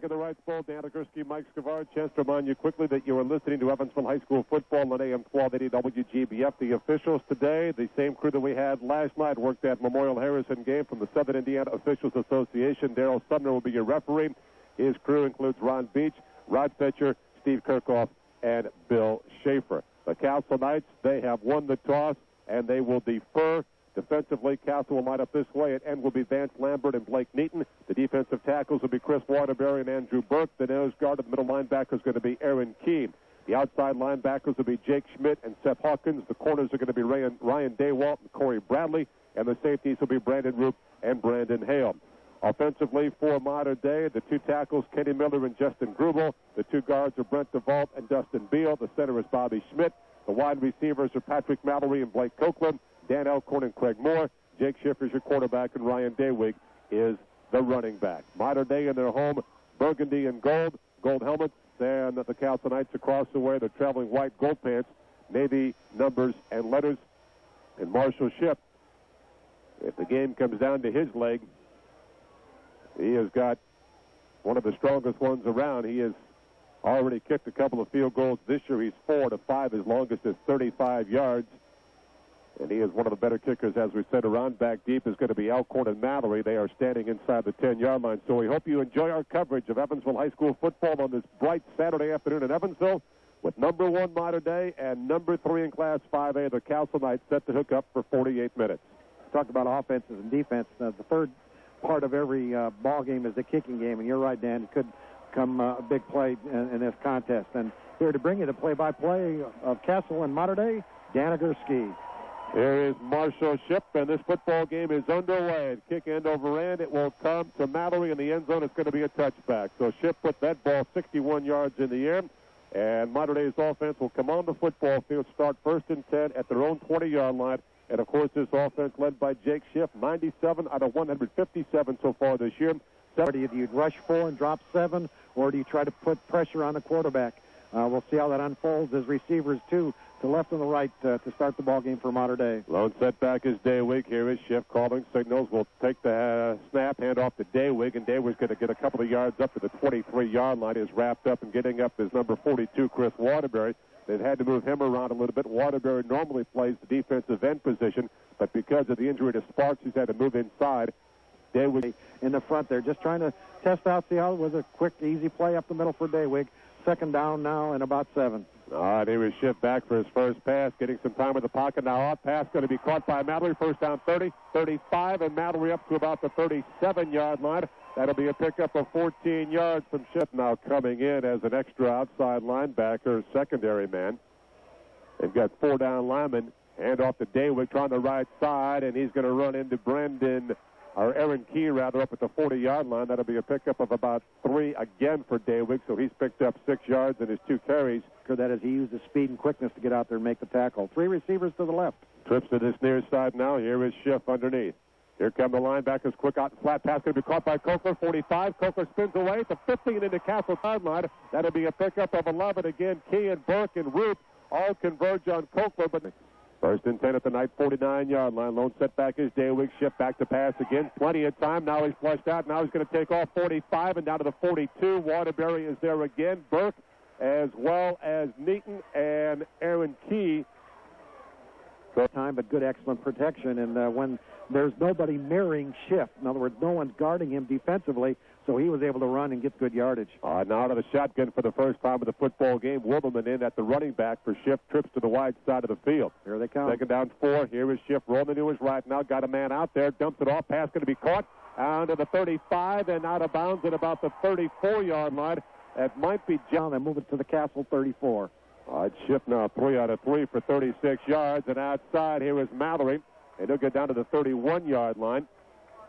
back at the Reitz Bowl. Dan Ogursky, Mike Scavard. Chance to remind you quickly that you are listening to Evansville High School football on AM 1280 WGBF. The officials today, the same crew that we had last night, worked that Memorial Harrison game from the Southern Indiana Officials Association. Daryl Sumner will be your referee. His crew includes Ron Beach, Rod Fetcher, Steve Kirkhoff, and Bill Schaefer. The Castle Knights, they have won the toss, and they will defer. Defensively, Castle will line up this way. At end will be Vance Lambert and Blake Neaton. The defensive tackles will be Chris Waterbury and Andrew Burke. The nose guard of the middle linebacker is going to be Aaron Key. The outside linebackers will be Jake Schmidt and Seth Hawkins. The corners are going to be Ryan Daywalt and Corey Bradley. And the safeties will be Brandon Roop and Brandon Hale. Offensively for Mater Dei, the two tackles, Kenny Miller and Justin Grubel. The two guards are Brent DeVault and Dustin Beal. The center is Bobby Schmidt. The wide receivers are Patrick Mallory and Blake Copeland. Dan Elkhorn and Craig Moore. Jake Schiffer is your quarterback, and Ryan Daywig is the running back. Mater Dei in their home, burgundy and gold helmets, and the Castle Knights across the way, they're traveling white gold pants, navy numbers and letters. And Marshall Shipp, if the game comes down to his leg, he has got one of the strongest ones around. He has already kicked a couple of field goals this year. He's 4-5. His longest is 35 yards. And he is one of the better kickers, as we said. Around back deep is going to be Elkhorn and Mallory. They are standing inside the 10-yard line. So we hope you enjoy our coverage of Evansville High School football on this bright Saturday afternoon in Evansville with number 1 Mater Dei and number 3 in Class 5A, the Castle Knights, set to hook up for 48 minutes. Talk about offenses and defense. The third part of every ball game is the kicking game. And you're right, Dan. It could come a big play in this contest. And here to bring you the play-by-play of Castle and Mater Dei, Dan Ogursky. Here is Marshall Shipp, and this football game is underway. Kick end over end. It will come to Mallory in the end zone. It's going to be a touchback. So Shipp put that ball 61 yards in the air, and Mater Dei's offense will come on the football field, start 1st and 10 at their own 20-yard line. And, of course, this offense led by Jake Schiff, 97 out of 157 so far this year. Do you rush 4 and drop 7, or do you try to put pressure on the quarterback? We'll see how that unfolds as receivers, too, to left and the right to start the ball game for Mater Dei. Lone setback is Daywig. Here is Schiff calling signals. We'll take the snap, hand off to Daywig, and Daywig's going to get a couple of yards up to the 23-yard line. Is wrapped up, and getting up is number 42, Chris Waterbury. They've had to move him around a little bit. Waterbury normally plays the defensive end position, but because of the injury to Sparks, he's had to move inside. Daywig in the front there, just trying to test out, see how it was a quick, easy play up the middle for Daywig. 2nd down now and about 7. All right, here is Schiff back for his first pass, getting some time in the pocket. Now off pass going to be caught by Mallory. 1st down 30, 35, and Mallory up to about the 37-yard line. That'll be a pickup of 14 yards from Schiff, now coming in as an extra outside linebacker, secondary man. They've got 4 down linemen. Hand off to Daywig, trying the right side, and he's going to run into Aaron Key, up at the 40-yard line. That'll be a pickup of about 3 again for Daywig, so he's picked up 6 yards in his 2 carries. That is, he used his speed and quickness to get out there and make the tackle. 3 receivers to the left. Trips to this near side now. Here is Schiff underneath. Here come the linebackers. Quick out and flat pass going to be caught by Coker. 45. Coker spins away to 15 into Castle sideline. That'll be a pickup of 11 again. Key and Burke and Roop all converge on Coker, but 1st and 10 at the night, 49-yard line. Lone setback is Daywig. Schiff back to pass again. Plenty of time. Now he's flushed out. Now he's going to take off 45 and down to the 42. Waterbury is there again. Burke, as well as Neaton and Aaron Key. Time, but good, excellent protection. And when there's nobody mirroring Schiff, in other words, no one's guarding him defensively, so he was able to run and get good yardage. Now to the shotgun for the first time of the football game. Wilderman in at the running back for Schiff. Trips to the wide side of the field. Here they come. 2nd down 4. Here is Schiff rolling to his right now. Got a man out there. Dumps it off. Pass going to be caught down to the 35 and out of bounds at about the 34-yard line. That might be John. They move it to the Castle 34. All right, Schiff now 3 out of 3 for 36 yards. And outside here is Mallory. And he'll get down to the 31-yard line.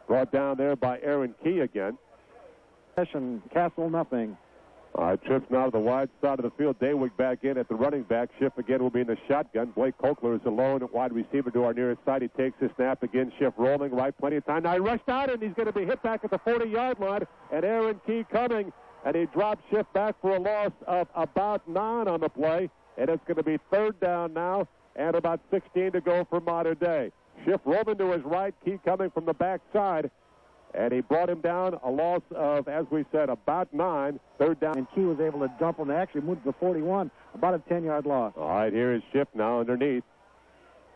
Brought down there by Aaron Key again. Castle nothing. All right, trips now to the wide side of the field. Daywig back in at the running back. Schiff again will be in the shotgun. Blake Cochler is alone at wide receiver to our nearest side. He takes his snap again. Schiff rolling right, plenty of time. Now he rushed out, and he's going to be hit back at the 40-yard line. And Aaron Key coming, and he drops Schiff back for a loss of about 9 on the play. And it's going to be 3rd down now and about 16 to go for Mater Dei. Schiff rolling to his right. Key coming from the backside. And he brought him down a loss of, as we said, about 9. Third down. And Key was able to dump him. They actually moved to the 41, about a 10-yard loss. All right, here is Schiff now underneath.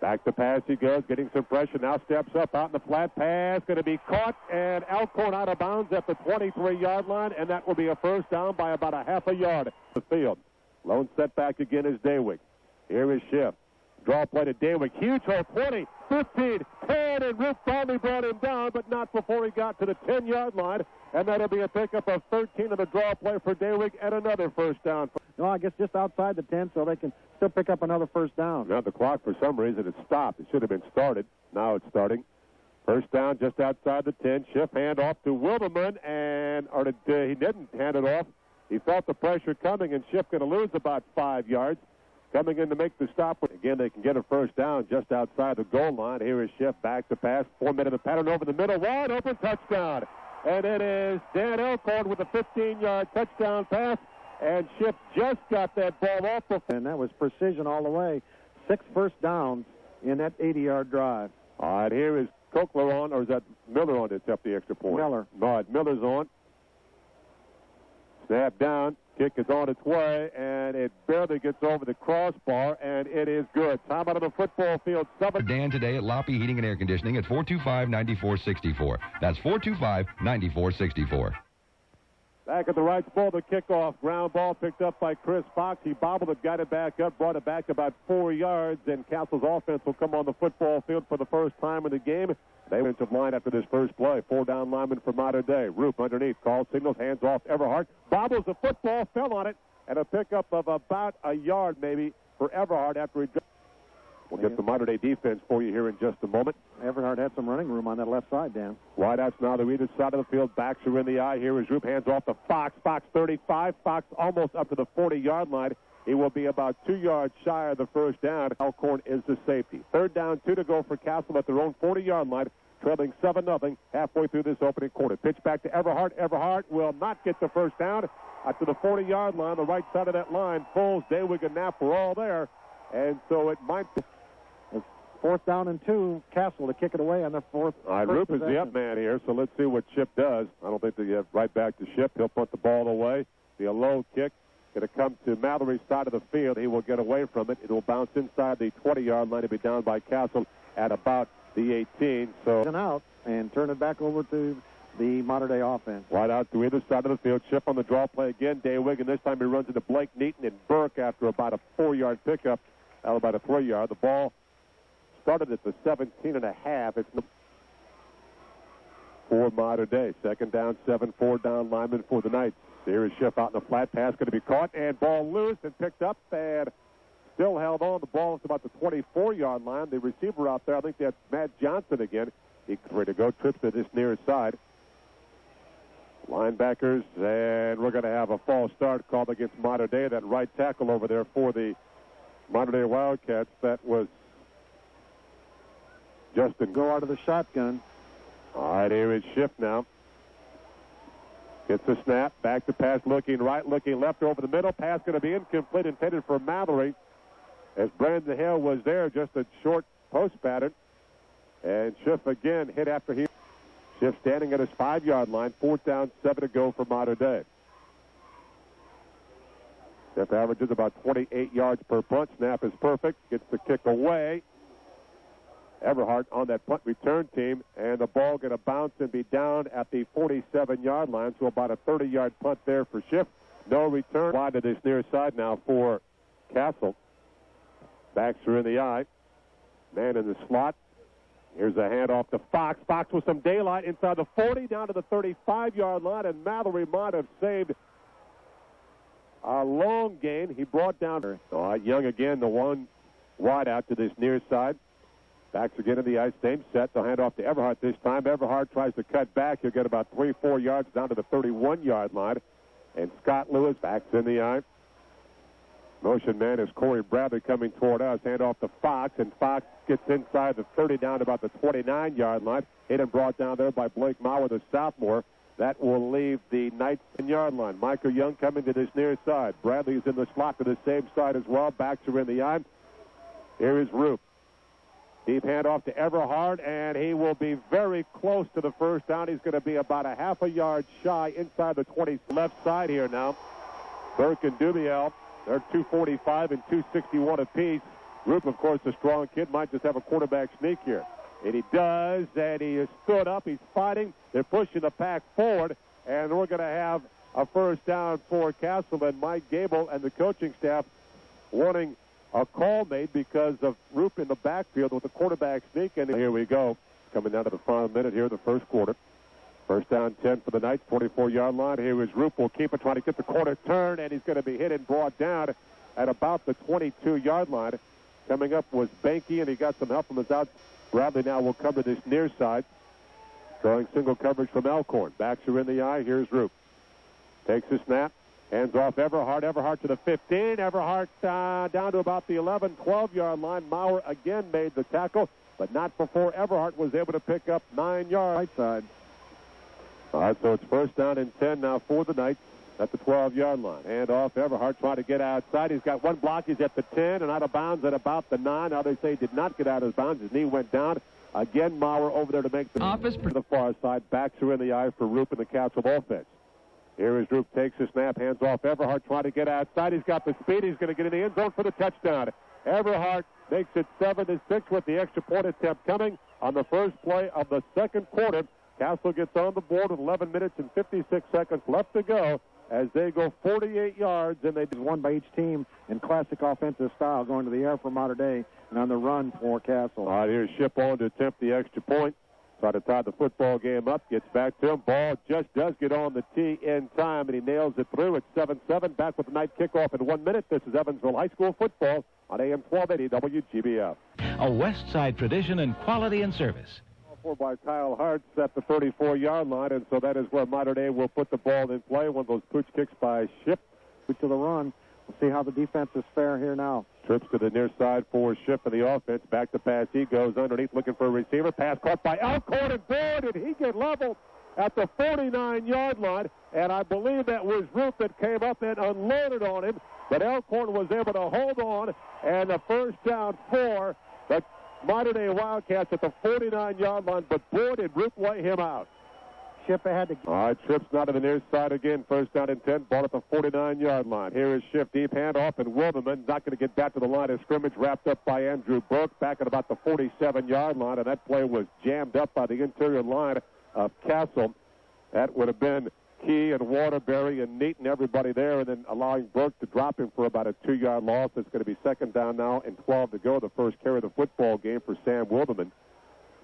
Back to pass he goes, getting some pressure. Now steps up out in the flat pass. Going to be caught, and Alcorn out of bounds at the 23-yard line, and that will be a first down by about a half a yard. The field. Lone setback again is Daywick. Here is Schiff. Draw play to Daywick. Huge hole, 20, 15, 10, and Roof finally brought him down, but not before he got to the 10-yard line. And that'll be a pickup of 13 of the draw play for Daywick and another first down. No, I guess just outside the 10 so they can still pick up another first down. Now the clock, for some reason, it stopped. It should have been started. Now it's starting. First down just outside the 10. Schiff hand off to Wilderman, he didn't hand it off. He felt the pressure coming, and Schiff going to lose about 5 yards. Coming in to make the stop. Again, they can get a first down just outside the goal line. Here is Schiff back to pass. 4-minute of pattern over the middle. Wide open touchdown. And it is Dan Elkhorn with a 15-yard touchdown pass. And Schiff just got that ball off. And that was precision all the way. 6 first downs in that 80-yard drive. All right, here is Kokler on, or is that Miller on to accept the extra point? Miller. All right, Miller's on. Snap down. Kick is on its way, and it barely gets over the crossbar, and it is good. Time out of the football field. 7. Dan today at Loppy Heating and Air Conditioning at 425-9464. That's 425-9464. Back at the Reitz Bowl, the kickoff. Ground ball picked up by Chris Fox. He bobbled it, got it back up, brought it back about 4 yards, and Castle's offense will come on the football field for the first time in the game. They went to line after this first play. 4 down lineman for Mater Dei. Roof underneath. Call signals. Hands off Everhart. Bobbles the football. Fell on it. And a pickup of about a yard maybe for Everhart after he... We'll get the Mater Dei defense for you here in just a moment. Everhart had some running room on that left side, Dan. Wideouts now to either side of the field. Backs are in the eye. Here is Roof. Hands off to Fox. Fox 35. Fox almost up to the 40-yard line. He will be about 2 yards shy of the first down. Alcorn is the safety. Third down, 2 to go for Castle at their own 40-yard line, trailing 7-0 halfway through this opening quarter. Pitch back to Everhart. Everhart will not get the first down. Up to the 40-yard line, the right side of that line. Foles, Daywick, and Knapp were all there. And so it might be... 4th down and 2, Castle to kick it away on the fourth. All right, Roop is the up man here, so let's see what Schiff does. I don't think they get right back to Schiff. He'll punt the ball away. Be a low kick. Going to come to Mallory's side of the field. He will get away from it. It will bounce inside the 20-yard line to be down by Castle at about the 18. So and out and turn it back over to the Mater Dei offense. Right out to either side of the field. Schiff on the draw play again. Daywick, and this time he runs into Blake Neaton and Burke after about a 4-yard pickup. About a 3-yard. The ball started at the 17.5. It's for Mater Dei. Second down, 7, 4 down lineman for the Knights. Here is Schiff out in the flat pass, going to be caught, and ball loose and picked up, and still held on. The ball is about the 24-yard line. The receiver out there, I think that's Matt Johnson again. He's ready to go, trips to this near side. Linebackers, and we're going to have a false start called against Mater Dei. That right tackle over there for the Mater Dei Wildcats, that was Justin. Go out of the shotgun. All right, here is Schiff now. Gets the snap, back to pass, looking right, looking left over the middle. Pass going to be incomplete, intended for Mallory. As Brandon Hale was there, just a short post pattern. And Schiff again hit after he. Schiff standing at his 5-yard line. 4th down, 7 to go for Mater Dei. Schiff averages about 28 yards per punt. Snap is perfect. Gets the kick away. Everhart on that punt return team, and the ball going to bounce and be down at the 47-yard line, so about a 30-yard punt there for Schiff. No return. Wide to this near side now for Castle. Backs are in the eye. Man in the slot. Here's a handoff to Fox. Fox with some daylight inside the 40, down to the 35-yard line, and Mallory might have saved a long gain. He brought down Young again, the one wide out to this near side. Backs again in the ice, same set. They'll hand off to Everhart this time. Everhart tries to cut back. He'll get about 3-4 yards down to the 31-yard line. And Scott Lewis backs in the eye. Motion man is Corey Bradley coming toward us. Hand off to Fox, and Fox gets inside the 30 down to about the 29-yard line. Hit and brought down there by Blake Mauer, the sophomore. That will leave the Knights 10-yard line. Michael Young coming to this near side. Bradley is in the slot to the same side as well. Backs are in the eye. Here is Roop. Deep handoff to Everhart, and he will be very close to the first down. He's going to be about a half a yard shy inside the 20 left side here now. Burke and Dubiel, they're 245 and 261 apiece. Roop, of course, a strong kid, might just have a quarterback sneak here. And he does, and he is stood up. He's fighting. They're pushing the pack forward, and we're going to have a first down for Castle. And Mike Gable and the coaching staff wanting a call made because of Roop in the backfield with the quarterback sneak. And here we go, coming down to the final minute here of the first quarter. First down 10 for the Knights, 24-yard line. Here is Roop. Will keep it, trying to get the corner turn, and he's going to be hit and brought down at about the 22-yard line. Coming up was Banky, and he got some help from his out. Bradley now will cover this near side. Drawing single coverage from Elkhorn. Backs are in the eye. Here's Roop. Takes the snap. Hands off Everhart. Everhart to the 15. Everhart down to about the 11, 12-yard line. Maurer again made the tackle, but not before Everhart was able to pick up 9 yards. Right side. All right, so it's first down and 10 now for the Knights at the 12-yard line. Hand off Everhart, trying to get outside. He's got one block. He's at the 10 and out of bounds at about the 9. Now they say he did not get out of bounds. His knee went down. Again, Maurer over there to make the office to the far side. Backs are in the eye for Roop and the Castle offense. Here is Roop, takes the snap, hands off Everhart, trying to get outside. He's got the speed. He's going to get in the end zone for the touchdown. Everhart makes it 7-6 with the extra point attempt coming on the first play of the second quarter. Castle gets on the board with 11 minutes and 56 seconds left to go as they go 48 yards, and they won by each team in classic offensive style, going to the air for Mater Dei and on the run for Castle. All right, here's Ship on to attempt the extra point. Try to tie the football game up. Gets back to him. Ball just does get on the tee in time, and he nails it through. It's 7-7. Back with the night kickoff in 1 minute. This is Evansville High School football on AM 1280 WGBF. A West Side tradition in quality and service. For by Kyle Hartz at the 34-yard line, and so that is where Mater Dei will put the ball in play. One of those pooch kicks by Ship. To the run. We'll see how the defense is fair here now. Trips to the near side for Schiff in the offense. Back to pass. He goes underneath looking for a receiver. Pass caught by Elkhorn, and boy, did he get leveled at the 49-yard line. And I believe that was Roop that came up and unloaded on him. But Elkhorn was able to hold on, and the first down for the Mater Dei Wildcats at the 49-yard line. But boy, did Roop lay him out. Schiff ahead to... All right, Trips now to the near side again. First down and 10. Ball at the 49-yard line. Here is Schiff. Deep handoff, and Wilderman not going to get back to the line of scrimmage. Wrapped up by Andrew Burke back at about the 47-yard line, and that play was jammed up by the interior line of Castle. That would have been Key and Waterbury and Neat and everybody there, and then allowing Burke to drop him for about a 2-yard loss. It's going to be second down now and 12 to go. The first carry of the football game for Sam Wilderman.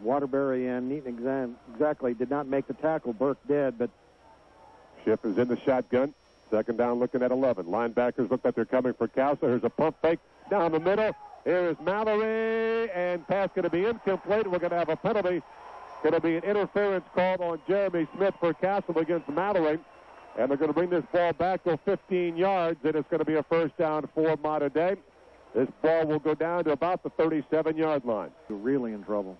Waterbury and Neaton exactly did not make the tackle. Burke did, but... Schiff is in the shotgun. Second down looking at 11. Linebackers look like they're coming for Castle. Here's a pump fake down the middle. Here is Mallory, and pass going to be incomplete. We're going to have a penalty. Going to be an interference called on Jeremy Smith for Castle against Mallory. And they're going to bring this ball back to 15 yards, and it's going to be a first down for Mater Dei. This ball will go down to about the 37-yard line. You're really in trouble.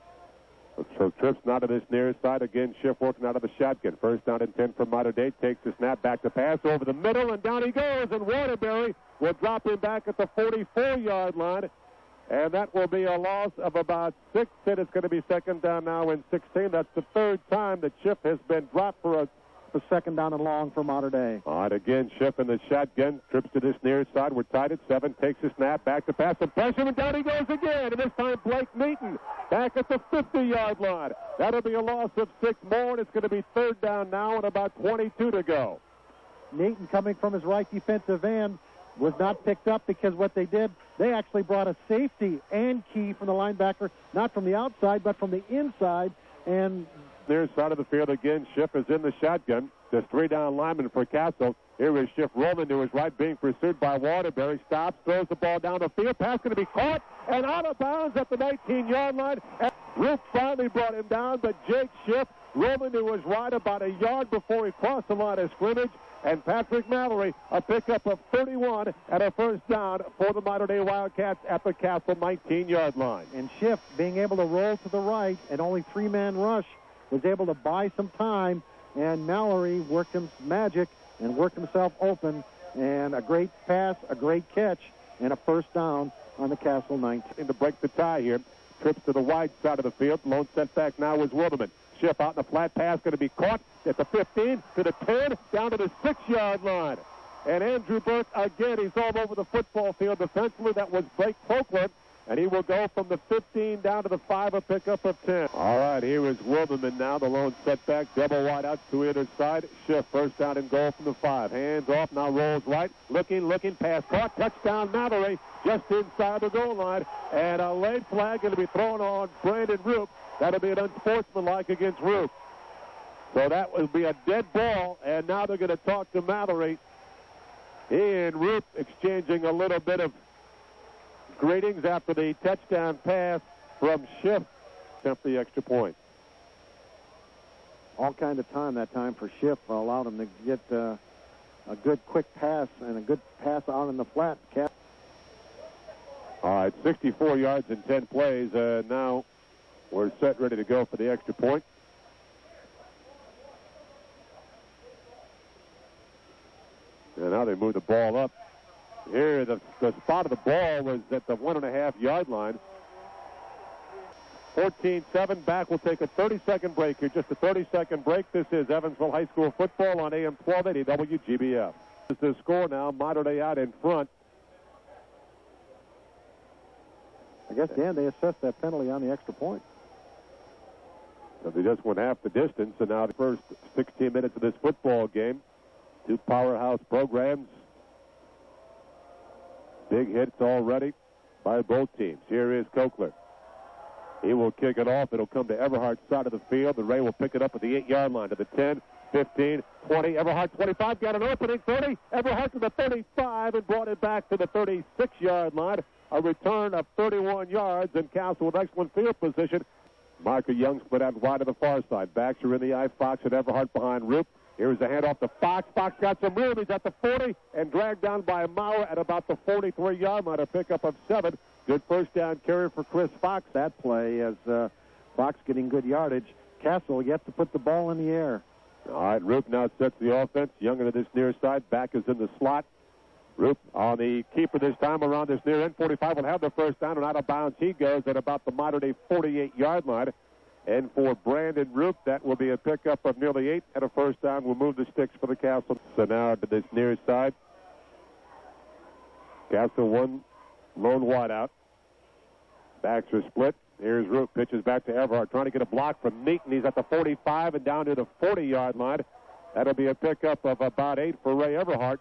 So Trips now to this near side. Again, Schiff working out of the shotgun. First down and 10 for Mater Dei. Takes the snap, back to pass over the middle, and down he goes. And Waterbury will drop him back at the 44-yard line. And that will be a loss of about 6. And it's going to be second down now and 16. That's the third time that Schiff has been dropped for a second down and long for Mater Dei. All right, again, Schiff in the shotgun. Trips to this near side. We're tied at 7. Takes the snap, back to pass, and pressure, and down he goes again. And this time Blake Neaton back at the 50-yard line. That'll be a loss of 6 more, and it's going to be third down now and about 22 to go. Neaton coming from his right defensive end was not picked up because what they did, they actually brought a safety and Key from the linebacker, not from the outside, but from the inside, and... Near side of the field again. Schiff is in the shotgun. There's 3 down linemen for Castle. Here is Schiff rolling to his right, being pursued by Waterbury. Stops, throws the ball down the field. Pass going to be caught and out of bounds at the 19-yard line. And Roop finally brought him down, but Jake Schiff rolling to his right about a yard before he crossed the line of scrimmage. And Patrick Mallory, a pickup of 31 and a first down for the Mater Dei Wildcats at the Castle 19-yard line. And Schiff being able to roll to the right and only 3-man rush was able to buy some time, and Mallory worked his magic and worked himself open, and a great pass, a great catch, and a first down on the Castle 19. To break the tie here. trips to the wide side of the field. Lone setback now is Wilderman. Schiff out in the flat pass, going to be caught at the 15, to the 10, down to the 6-yard line. And Andrew Burke, again, he's all over the football field defensively. That was Blake Copeland. And he will go from the 15 down to the 5, a pickup of 10. All right, here is Wilderman now, the lone setback. Double wide out to either side. Schiff, first down and goal from the 5. Hands off, now rolls right. Looking, pass caught. Touchdown, Mater Dei, just inside the goal line. And a late flag going to be thrown on Brandon Roop. That'll be an unsportsmanlike against Roop. So that will be a dead ball, and now they're going to talk to Mater Dei. He and Roop exchanging a little bit of greetings after the touchdown pass from Schiff. Attempt the extra point. All kind of time that time for Schiff. Allowed him to get a good quick pass and a good pass out in the flat. All right, 64 yards in 10 plays. Now we're set, ready to go for the extra point. And now they move the ball up. Here, the spot of the ball was at the 1.5-yard line. 14-7, back. We'll take a 30-second break here. Just a 30-second break. This is Evansville High School football on AM 1280 WGBF. This is the score now. Mater Dei out in front. I guess, Dan, they assessed that penalty on the extra point. So they just went half the distance, and now the first 16 minutes of this football game. Two powerhouse programs. Big hits already by both teams. Here is Cochler. He will kick it off. It'll come to Everhart's side of the field. The Ray will pick it up at the 8-yard line to the 10, 15, 20. Everhart 25, got an opening, 30. Everhart to the 35 and brought it back to the 36-yard line. A return of 31 yards, and Castle with excellent field position. Marker Young split out wide to the far side. Backs are in the eye. Fox and Everhart behind Roop. Here's the handoff to Fox. Fox got some room. He's at the 40 and dragged down by Maurer at about the 43-yard line. A pickup of 7. Good first down carry for Chris Fox. That play as Fox getting good yardage. Castle yet to put the ball in the air. All right, Roop now sets the offense. Young to this near side. Back is in the slot. Roop on the keeper this time around this near end. 45 will have the first down, and out of bounds he goes at about the Mater Dei 48-yard line. And for Brandon Roop, that will be a pickup of nearly 8 at a first down. We'll move the sticks for the Castle. So now to this near side. Castle one lone wide out. Backs are split. Here's Roop. Pitches back to Everhart. Trying to get a block from Neaton. He's at the 45 and down to the 40-yard line. That'll be a pickup of about 8 for Ray Everhart.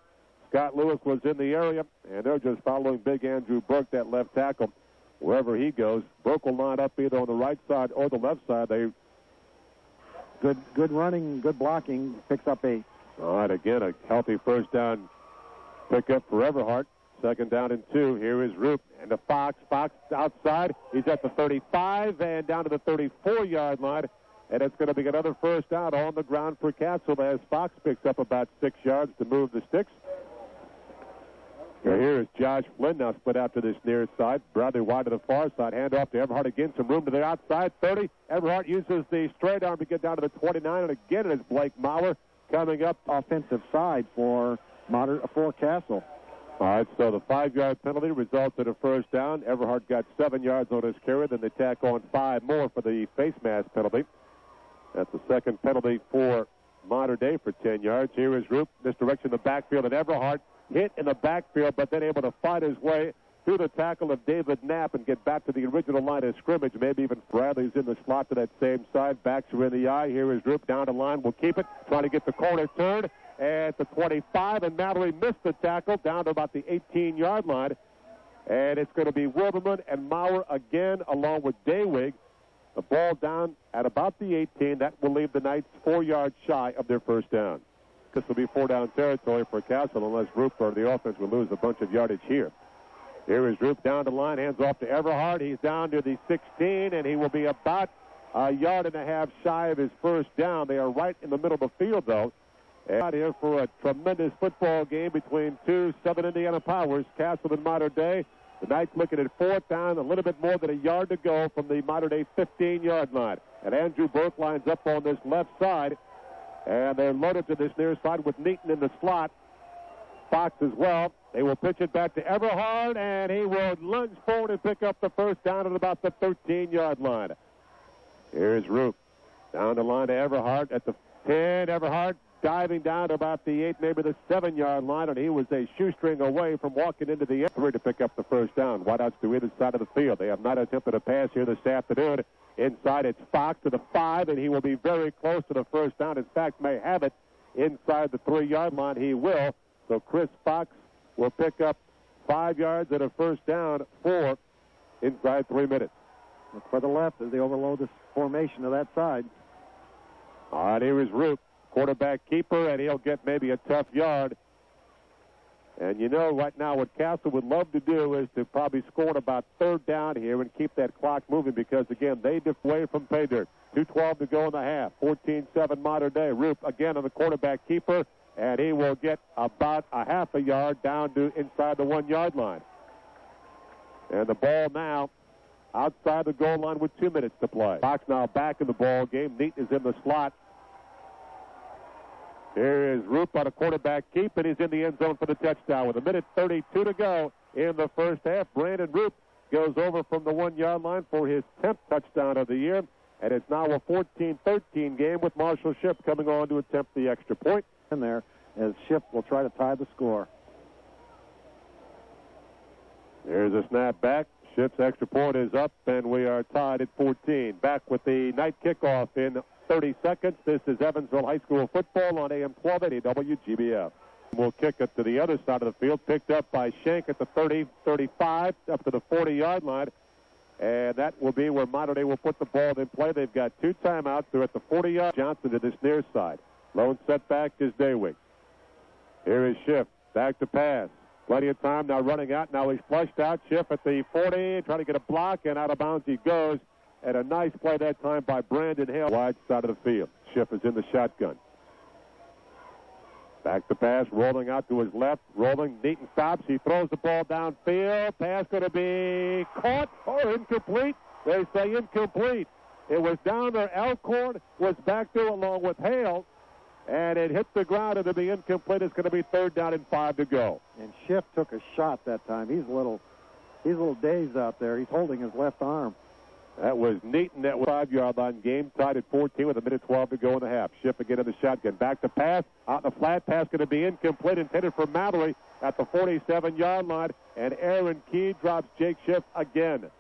Scott Lewis was in the area, and they're just following big Andrew Burke, that left tackle. Wherever he goes, Burke will line up either on the right side or the left side. They good running, good blocking, picks up 8. All right, again, a healthy first down pickup for Everhart. Second down and 2. Here is Roop and the Fox. Fox outside. He's at the 35 and down to the 34-yard line. And it's going to be another first down on the ground for Castle as Fox picks up about 6 yards to move the sticks. Here is Josh Flynn now split out to this near side. Bradley wide to the far side. Hand off to Everhart again. Some room to the outside. 30. Everhart uses the straight arm to get down to the 29. And again, it is Blake Maurer coming up offensive side for Castle. All right, so the 5-yard penalty results in a first down. Everhart got 7 yards on his carry. Then they tack on 5 more for the face mask penalty. That's the second penalty for Mater Dei for 10 yards. Here is Roop. Misdirection in the backfield, and Everhart hit in the backfield, but then able to fight his way through the tackle of David Knapp and get back to the original line of scrimmage. Maybe even Bradley's in the slot to that same side. Backs are in the eye. Here is Roop down the line. Will keep it. Trying to get the corner turn at the 25, and Mater Dei missed the tackle down to about the 18-yard line. And it's going to be Wilderman and Maurer again, along with Daywig. The ball down at about the 18. That will leave the Knights 4 yards shy of their first down. This will be 4-down territory for Castle unless Roop or the offense will lose a bunch of yardage here. Here is Roop down the line, hands off to Everhart. He's down to the 16, and he will be about 1.5 yards shy of his first down. They are right in the middle of the field, though. And out here for a tremendous football game between two Southern Indiana powers, Castle and Mater Dei. The Knights looking at 4th down, a little bit more than 1 yard to go from the Mater Dei 15-yard line. And Andrew Burke lines up on this left side. And they're loaded to this near side with Neaton in the slot. Fox as well. They will pitch it back to Everhart, and he will lunge forward and pick up the first down at about the 13-yard line. Here's Roop. Down the line to Everhart at the 10. Everhart diving down to about the 8, maybe the 7-yard line, and he was a shoestring away from walking into the 3 to pick up the first down. Wideouts to either side of the field. They have not attempted a pass here this afternoon. Inside, it's Fox to the 5, and he will be very close to the first down. In fact, may have it inside the 3-yard line. He will. So Chris Fox will pick up 5 yards and a first down for inside 3 minutes. Look for the left as they overload the formation to that side. All right, here is Roop, quarterback keeper, and he'll get maybe a tough yard. And you know, right now what Castle would love to do is to probably score about 3rd down here and keep that clock moving because, again, they dip away from pay dirt. 2:12 to go in the half. 14-7 Mater Dei. Roop again on the quarterback keeper, and he will get about a half a yard down to inside the 1-yard line. And the ball now outside the goal line with 2 minutes to play. Fox now back in the ball game. Neat is in the slot. Here is Roop on a quarterback keep, and he's in the end zone for the touchdown with 1:32 to go in the first half. Brandon Roop goes over from the 1-yard line for his 10th touchdown of the year, and it's now a 14-13 game with Marshall Shipp coming on to attempt the extra point. In there as Shipp will try to tie the score. There's a snap back. Shipp's extra point is up, and we are tied at 14. Back with the night kickoff in 30 seconds. This is Evansville High School football on AM 1280 WGBF. We'll kick it to the other side of the field, picked up by Shank at the 30, 35, up to the 40-yard line. And that will be where Mater Dei will put the ball in play. They've got 2 timeouts. They're at the 40-yard. Johnson to this near side. Lone setback is Daywick. Here is Schiff. Back to pass. Plenty of time now running out. Now he's flushed out. Schiff at the 40, trying to get a block, and out of bounds he goes. And a nice play that time by Brandon Hill. Wide side of the field. Schiff is in the shotgun. Back to pass, rolling out to his left. Rolling, Neaton stops. He throws the ball downfield. Pass going to be caught or incomplete. They say incomplete. It was down there. Alcorn was back there along with Hale. And it hit the ground, and to be incomplete, it's going to be 3rd down and 5 to go. And Schiff took a shot that time. He's a little dazed out there. He's holding his left arm. That was Neaton. That was 5-yard line. Game tied at 14 with 1:12 to go in the half. Schiff again in the shotgun. Back to pass. Out in the flat. Pass going to be incomplete. Intended for Mallory at the 47-yard line. And Aaron Key drops Jake Schiff again.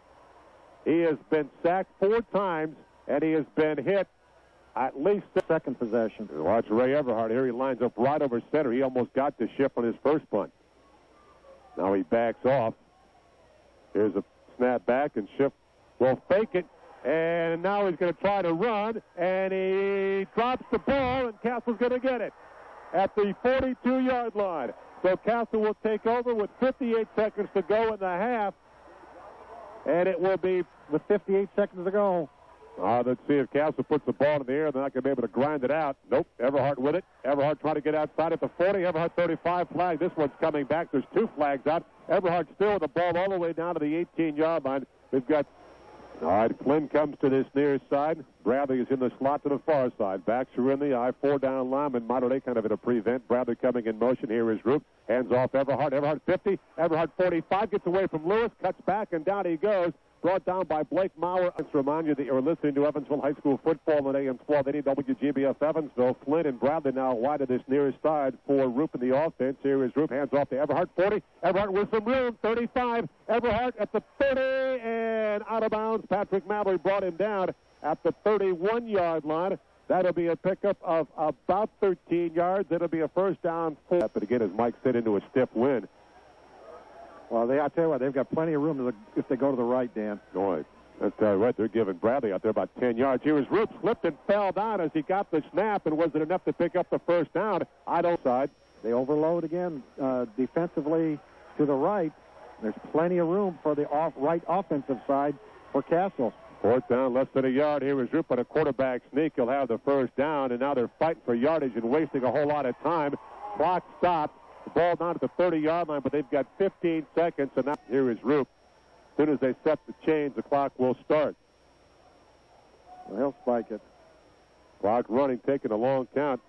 He has been sacked 4 times, and he has been hit at least 2nd possession. Watch Ray Everhart here. He lines up right over center. He almost got to Schiff on his first punt. Now he backs off. Here's a snap back, and Schiff will fake it. And now he's going to try to run, and he drops the ball, and Castle's going to get it at the 42-yard line. So Castle will take over with 58 seconds to go in the half, and it will be with 58 seconds to go. Let's see if Castle puts the ball in the air. They're not going to be able to grind it out. Nope. Everhart with it. Everhart trying to get outside at the 40. Everhart 35 flag. This one's coming back. There's 2 flags out. Everhart still with the ball all the way down to the 18-yard line. We've got... All right, Flynn comes to this near side. Bradley is in the slot to the far side. Backs are in the eye. 4 down lineman. Mater Dei kind of in a prevent. Bradley coming in motion. Here is Roop. Hands off Everhart. Everhart 50. Everhart 45. Gets away from Lewis. Cuts back, and down he goes. Brought down by Blake Maurer. Let's remind you that you're listening to Evansville High School football on AM 1280 WGBF Evansville. Flynn and Bradley now wide of this nearest side for Roop in the offense. Here is Roop. Hands off to Everhart. 40. Everhart with some room. 35. Everhart at the 30 and out of bounds. Patrick Mallory brought him down at the 31-yard line. That'll be a pickup of about 13 yards. It'll be a first down. But again, as Mike said, into a stiff wind. Well, I tell you what, they've got plenty of room if they go to the right, Dan. All right. That's right. They're giving Bradley out there about 10 yards. Here was Roop, slipped and fell down as he got the snap, and was it enough to pick up the first down? I don't side. They overload again defensively to the right. There's plenty of room for the right offensive side for Castle. 4th down, less than a yard. Here is Roop on a quarterback sneak. He'll have the first down, and now they're fighting for yardage and wasting a whole lot of time. Clock stopped. The ball down at the 30-yard line, but they've got 15 seconds, and now here is Roop. As soon as they set the chains, the clock will start. Well, he'll spike it. Clock running, taking a long count.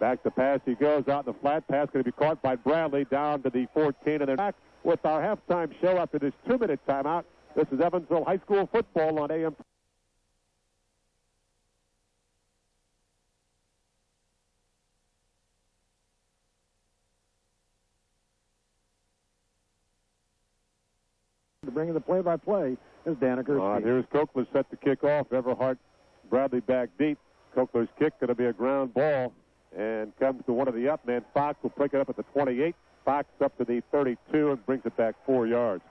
Back to pass he goes, out in the flat pass, going to be caught by Bradley down to the 14, and they're back with our halftime show after this 2-minute timeout. This is Evansville High School football on AM. To bring in the play-by-play is Dan Agursky. Here's Kokler set to kick off. Everhart, Bradley back deep. Kokler's kick going to be a ground ball and comes to one of the up men. Fox will pick it up at the 28. Fox up to the 32 and brings it back 4 yards.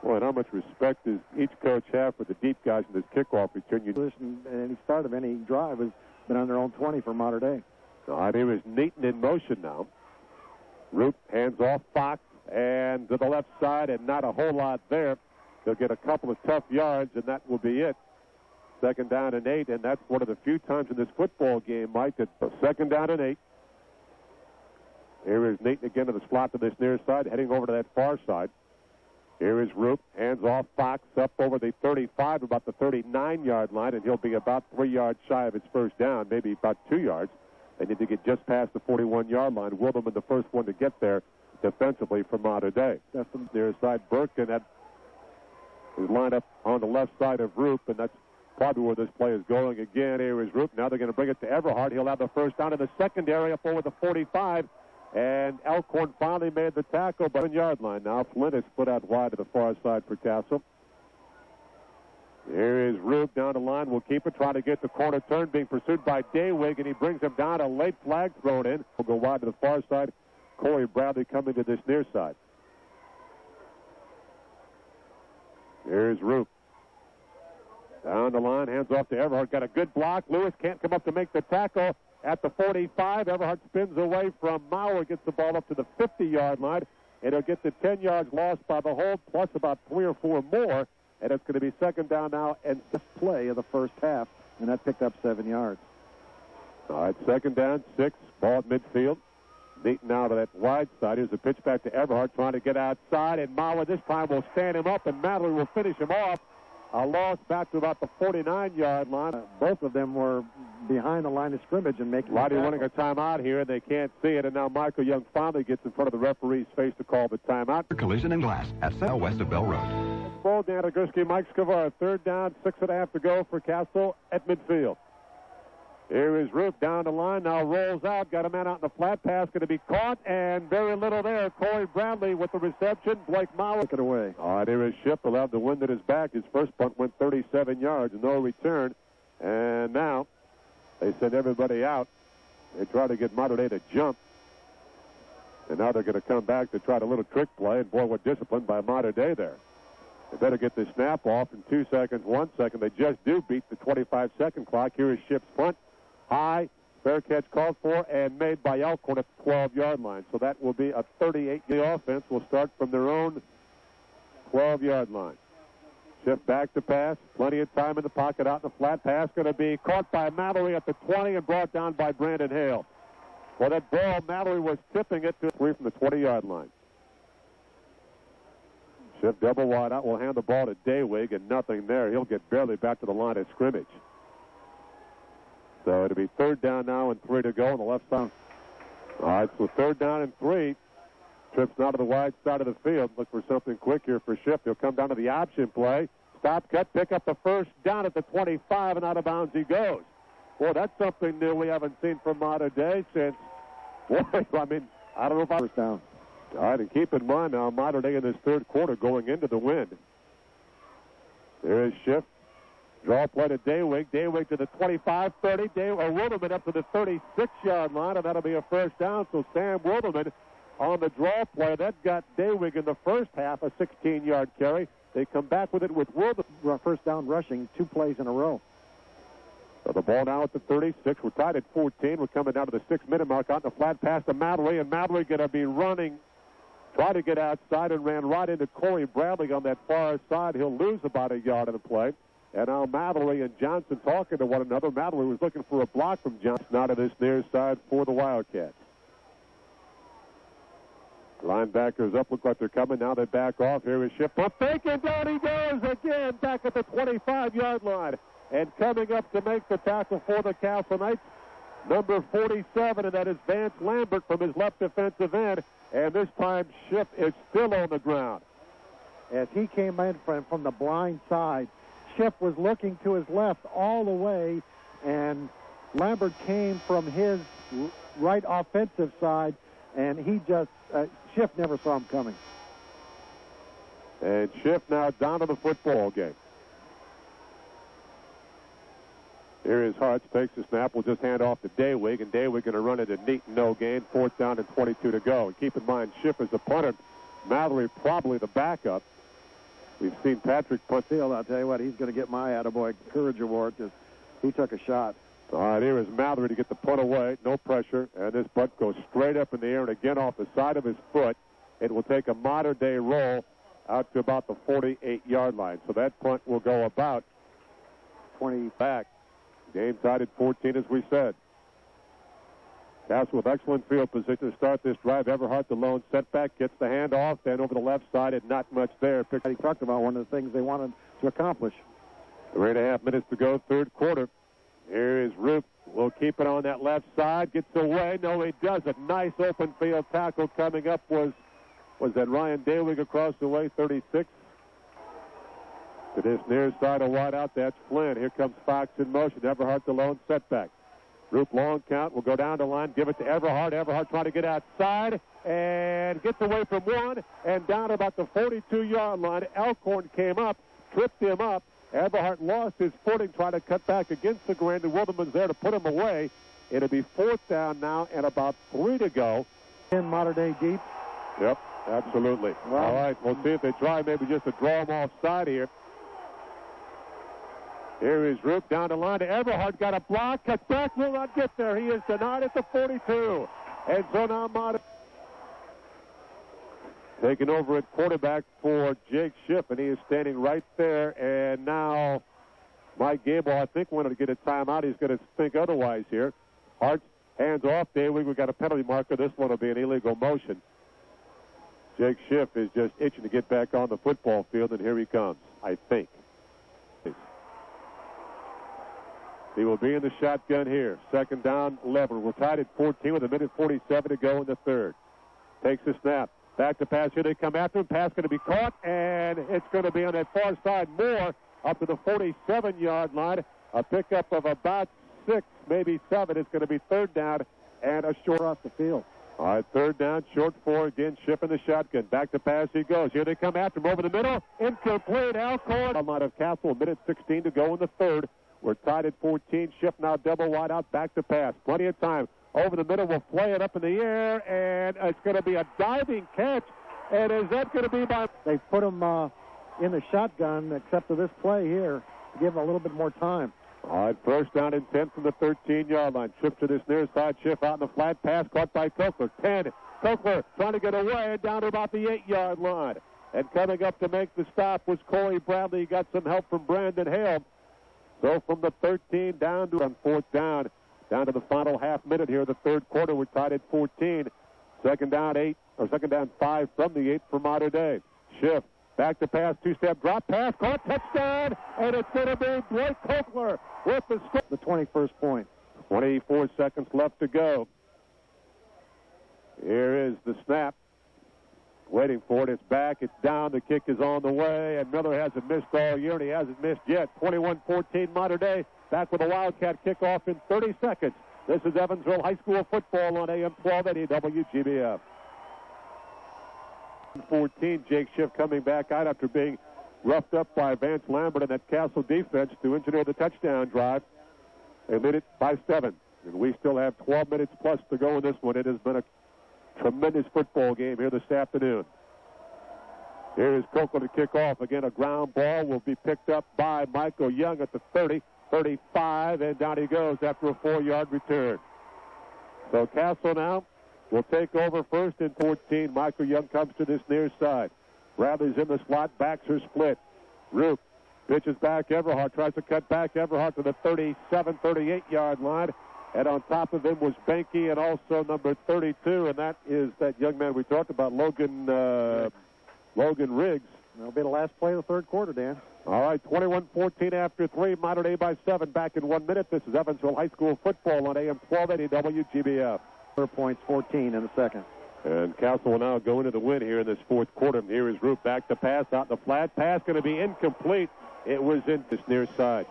Boy, and how much respect does each coach have for the deep guys in this kickoff return? Any start of any drive has been on their own 20 for Mater Dei. Here is Neaton in motion now. Root hands off Fox and to the left side, and not a whole lot there. They'll get a couple of tough yards, and that will be it. 2nd down and 8, and that's one of the few times in this football game, Mike, that 2nd down and 8. Here is Neaton again to the slot to this near side, heading over to that far side. Here is Roop, hands off Fox up over the 35, about the 39-yard line, and he'll be about 3 yards shy of his first down, maybe about 2 yards. They need to get just past the 41-yard line. Wilderman, the first one to get there defensively for Mater Dei. That's the near side. Burke, and that is lined up on the left side of Roop, and that's probably where this play is going again. Here is Roop. Now they're going to bring it to Everhart. He'll have the first down in the secondary up over the 45. And Elkhorn finally made the tackle, but 1-yard line now. Flint is split out wide to the far side for Tassel. Here is Roop down the line. Will keep it, trying to get the corner turn, being pursued by Daywig, and he brings him down. A late flag thrown in. Will go wide to the far side. Corey Bradley coming to this near side. Here's Roop. Down the line, hands off to Everhart. Got a good block. Lewis can't come up to make the tackle at the 45. Everhart spins away from Mauer, gets the ball up to the 50-yard line, and he'll get the 10 yards lost by the hold, plus about 3 or 4 more, and it's going to be 2nd down now and the play of the first half, and that picked up 7 yards. All right, 2nd down, 6, ball at midfield. Neaton now to that wide side. Here's a pitch back to Everhart, trying to get outside, and Mauer this time will stand him up, and Madley will finish him off. A loss back to about the 49-yard line. Both of them were behind the line of scrimmage and making. Lottie running a timeout here, and they can't see it. And now Michael Young finally gets in front of the referee's face to call the timeout. Collision and glass at South West of Bell Road. Ball, Dan Agursky, Mike Scavar. 3rd down, 6.5 to go for Castle at midfield. Here is Roop down the line, now rolls out, got a man out in the flat pass, going to be caught, and very little there. Corey Bradley with the reception. Blake Mauer took it away. All right, here is Ship, allowed the wind at his back. His first punt went 37 yards, no return. And now they send everybody out. They try to get Mater Dei to jump. And now they're going to come back to try a little trick play, and boy, what discipline by Mater Dei there. They better get the snap off in 2 seconds, 1 second. They just do beat the 25-second clock. Here is Ship's punt. High, fair catch called for, and made by Elkhorn at the 12-yard line. So that will be a 38. The offense will start from their own 12-yard line. Shift back to pass. Plenty of time in the pocket, out in the flat pass. Going to be caught by Mallory at the 20 and brought down by Brandon Hale. Well, that ball, Mallory was tipping it to 3 from the 20-yard line. Shift double wide out. Will hand the ball to Daywig, and nothing there. He'll get barely back to the line of scrimmage. So it'll be 3rd down now and 3 to go on the left side. All right, so 3rd down and 3. Trips now to the wide side of the field. Look for something quick here for Schiff. He'll come down to the option play. Stop, cut, pick up the first down at the 25, and out of bounds he goes. Boy, that's something new we haven't seen from Mater Dei since, boy, I mean, I don't know if I was down. All right, and keep in mind now, Mater Dei in this 3rd quarter going into the wind. There is Schiff. Draw play to Daywig. Daywig to the 25, 30. Wilderman up to the 36-yard line, and that'll be a first down. So Sam Wilderman on the draw play. That got Daywig in the first half, a 16-yard carry. They come back with it with Wilderman. First down rushing, 2 plays in a row. So the ball now at the 36. We're tied at 14. We're coming down to the 6-minute mark on the flat pass to Mallory, and Mallory going to be running. Try to get outside and ran right into Corey Bradley on that far side. He'll lose about a yard in the play. And now Mallory and Johnson talking to one another. Mallory was looking for a block from Johnson. Now to this near side for the Wildcats. Linebackers up, look like they're coming. Now they back off. Here is Schiff. But fake, and down he goes again back at the 25-yard line. And coming up to make the tackle for the Castle Knights number 47, and that is Vance Lambert from his left defensive end. And this time, Schiff is still on the ground. As he came in from the blind side, Schiff was looking to his left all the way, and Lambert came from his right offensive side, and he just, Schiff never saw him coming. And Schiff now down to the football game. Here is Hartz, takes the snap, will just hand off to Daywig, and Daywig going to run it a neat no gain, 4th down and 22 to go. And keep in mind, Schiff is the punter, Mallory probably the backup. We've seen Patrick punt. I'll tell you what, he's going to get my attaboy courage award because he took a shot. All right, here is Mallory to get the punt away, no pressure, and this punt goes straight up in the air and again off the side of his foot. It will take a Mater Dei roll out to about the 48-yard line. So that punt will go about 20 back. Game tied at 14, as we said. Castle with excellent field position to start this drive. Everhart, the lone setback, gets the handoff, then over the left side, and not much there. He talked about one of the things they wanted to accomplish. 3.5 minutes to go, third quarter. Here is Roop. Will keep it on that left side. Gets away. No, he doesn't. Nice open field tackle coming up was that Ryan Daywig across the way, 36. To this near side of wide out, that's Flynn. Here comes Fox in motion. Everhart, the lone setback. Roop long count, will go down the line, give it to Everhart. Everhart trying to get outside and gets away from one and down about the 42-yard line. Elkhorn came up, tripped him up. Everhart lost his footing, trying to cut back against the grain. And Wilderman's there to put him away. It'll be 4th down now and about 3 to go. In Mater Dei deep. Yep, absolutely. Well, all right, we'll see if they try maybe just to draw him offside here. Here is Roop down the line to Everhart. Got a block. Cuts back. Will not get there. He is denied at the 42. And so now Mater taking over at quarterback for Jake Schiff, and he is standing right there. And now Mike Gable, I think, wanted to get a timeout. He's going to think otherwise here. Hart hands off. Daywig, we got a penalty marker. This one will be an illegal motion. Jake Schiff is just itching to get back on the football field, and here he comes, I think. He will be in the shotgun here. 2nd down, 11. We're tied at 14 with 1:47 to go in the third. Takes the snap. Back to pass. Here they come after him. Pass going to be caught, and it's going to be on that far side more up to the 47-yard line. A pickup of about 6, maybe 7. It's going to be 3rd down and a short off the field. All right, 3rd down, short 4 again. Schiff in the shotgun. Back to pass he goes. Here they come after him over the middle. Incomplete. Alcorn. Out of Castle. 1:16 to go in the third. We're tied at 14. Schiff now double wide out. Back to pass. Plenty of time. Over the middle. We'll play it up in the air, and it's going to be a diving catch. And is that going to be by... They put him in the shotgun, except for this play here, to give him a little bit more time. All right, 1st down and 10 from the 13-yard line. Trip to this near side. Schiff out in the flat pass. Caught by Kokler. 10. Kokler trying to get away down to about the 8-yard line. And coming up to make the stop was Corey Bradley. He got some help from Brandon Hale. So from the 13 down to on 4th down to the final half minute here, the third quarter. We're tied at 14. 2nd down 5 from the 8 for Mater Dei. Schiff back to pass, 2-step drop pass, caught, touchdown, and it's going to be Blake Kokler with the score. The 21st point. 24 seconds left to go. Here is the snap. Waiting for it. It's back. It's down. The kick is on the way. And Miller hasn't missed all year, and he hasn't missed yet. 21-14 Mater Dei. Back with a Wildcat kickoff in 30 seconds. This is Evansville High School football on AM 1280 WGBF. 14, Jake Schiff coming back out after being roughed up by Vance Lambert and that Castle defense to engineer the touchdown drive. They lead it by 7. And we still have 12 minutes plus to go in this one. It has been a tremendous football game here this afternoon. Here is Copeland to kick off. Again, a ground ball will be picked up by Michael Young at the 30, 35, and down he goes after a 4-yard return. So Castle now will take over 1st and 14. Michael Young comes to this near side. Bradley's in the slot. Backs are split. Roop pitches back. Everhart tries to cut back. Everhart to the 37, 38-yard line. And on top of him was Benke and also number 32, and that is that young man we talked about, Logan Riggs. That'll be the last play of the third quarter, Dan. All right, 21-14 after 3. Mater Dei by 7. Back in 1 minute. This is Evansville High School football on AM 1280 WGBF. 4 points, 14 in the second. And Castle will now go into the win here in this fourth quarter. Here is Roop back to pass out in the flat. Pass going to be incomplete. It was in this near side.